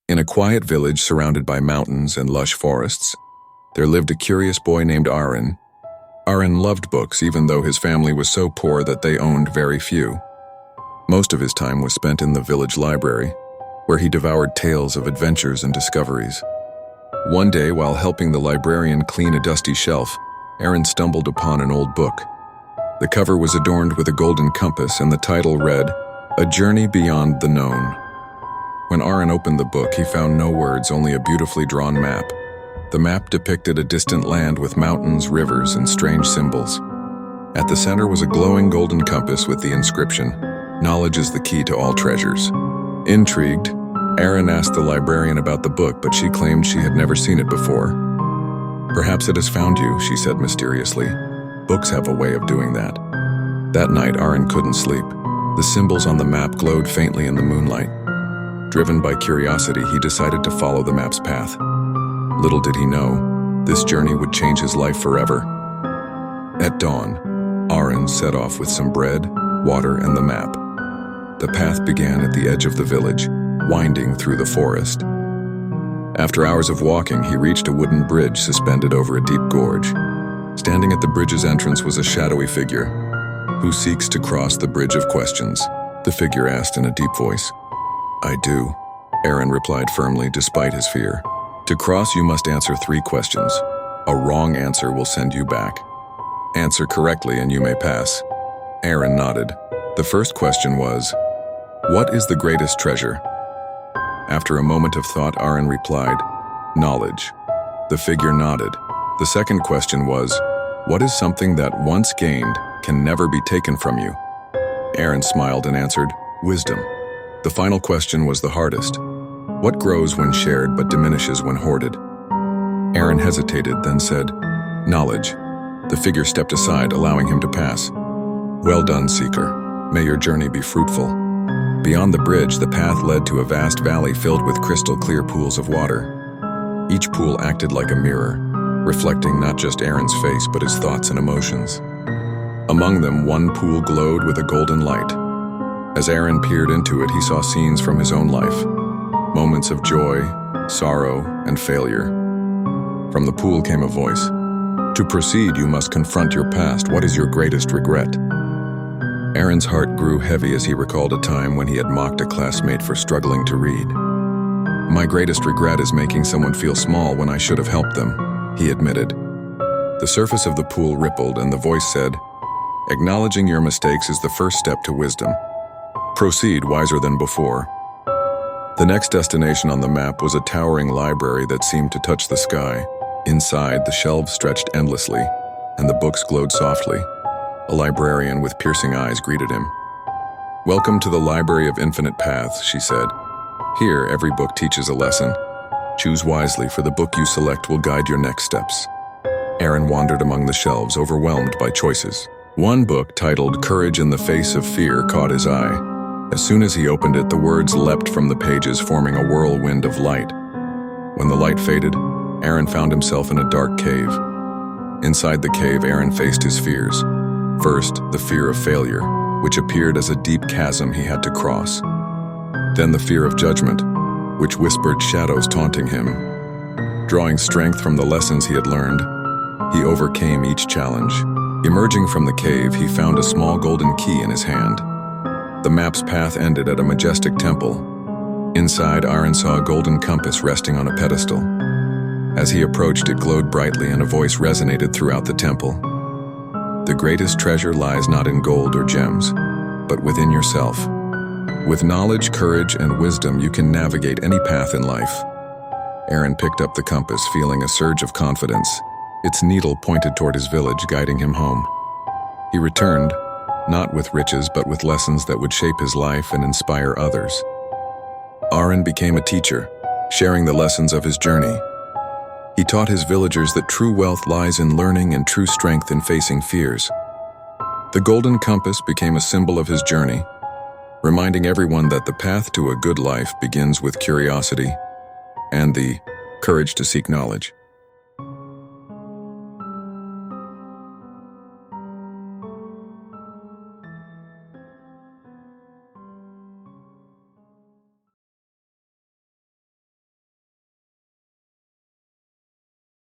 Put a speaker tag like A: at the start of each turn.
A: In a quiet village surrounded by mountains and lush forests, there lived a curious boy named Aaron. Aaron loved books even though his family was so poor that they owned very few. Most of his time was spent in the village library, where he devoured tales of adventures and discoveries. One day, while helping the librarian clean a dusty shelf, Aaron stumbled upon an old book. The cover was adorned with a golden compass, and the title read, "A Journey Beyond the Known." When Aaron opened the book, he found no words, only a beautifully drawn map. The map depicted a distant land with mountains, rivers, and strange symbols. At the center was a glowing golden compass with the inscription, "Knowledge is the key to all treasures." Intrigued, Aaron asked the librarian about the book, but she claimed she had never seen it before. "Perhaps it has found you," she said mysteriously. "Books have a way of doing that." That night, Aaron couldn't sleep. The symbols on the map glowed faintly in the moonlight. Driven by curiosity, he decided to follow the map's path. Little did he know, this journey would change his life forever. At dawn, Aaron set off with some bread, water, and the map. The path began at the edge of the village, winding through the forest. After hours of walking, he reached a wooden bridge suspended over a deep gorge. Standing at the bridge's entrance was a shadowy figure. "Who seeks to cross the bridge of questions?" the figure asked in a deep voice. "I do," Aaron replied firmly, despite his fear. "To cross, you must answer 3 questions. A wrong answer will send you back. Answer correctly and you may pass." Aaron nodded. The first question was, "What is the greatest treasure?" After a moment of thought, Aaron replied, "Knowledge." The figure nodded. The second question was, "What is something that once gained can never be taken from you?" Aaron smiled and answered, "Wisdom." The final question was the hardest. "What grows when shared but diminishes when hoarded?" Aaron hesitated, then said, "Knowledge." The figure stepped aside, allowing him to pass. "Well done, seeker. May your journey be fruitful." Beyond the bridge, the path led to a vast valley filled with crystal-clear pools of water. Each pool acted like a mirror, reflecting not just Aaron's face but his thoughts and emotions. Among them, one pool glowed with a golden light. As Aaron peered into it, he saw scenes from his own life, moments of joy, sorrow, and failure. From the pool came a voice. "To proceed, you must confront your past. What is your greatest regret?" Aaron's heart grew heavy as he recalled a time when he had mocked a classmate for struggling to read. "My greatest regret is making someone feel small when I should have helped them," he admitted. The surface of the pool rippled and the voice said, "Acknowledging your mistakes is the first step to wisdom. Proceed wiser than before." The next destination on the map was a towering library that seemed to touch the sky. Inside, the shelves stretched endlessly, and the books glowed softly. A librarian with piercing eyes greeted him. "Welcome to the Library of Infinite Paths," she said. "Here, every book teaches a lesson. Choose wisely, for the book you select will guide your next steps." Aaron wandered among the shelves, overwhelmed by choices. One book, titled "Courage in the Face of Fear," caught his eye. As soon as he opened it, the words leapt from the pages, forming a whirlwind of light. When the light faded, Aaron found himself in a dark cave. Inside the cave, Aaron faced his fears. First, the fear of failure, which appeared as a deep chasm he had to cross. Then the fear of judgment, which whispered shadows taunting him. Drawing strength from the lessons he had learned, he overcame each challenge. Emerging from the cave, he found a small golden key in his hand. The map's path ended at a majestic temple. Inside, Aaron saw a golden compass resting on a pedestal. As he approached, it glowed brightly and a voice resonated throughout the temple. "The greatest treasure lies not in gold or gems, but within yourself. With knowledge, courage, and wisdom, you can navigate any path in life." Aaron picked up the compass, feeling a surge of confidence. Its needle pointed toward his village, guiding him home. He returned, not with riches, but with lessons that would shape his life and inspire others. Aaron became a teacher, sharing the lessons of his journey. He taught his villagers that true wealth lies in learning and true strength in facing fears. The golden compass became a symbol of his journey, reminding everyone that the path to a good life begins with curiosity and the courage to seek knowledge.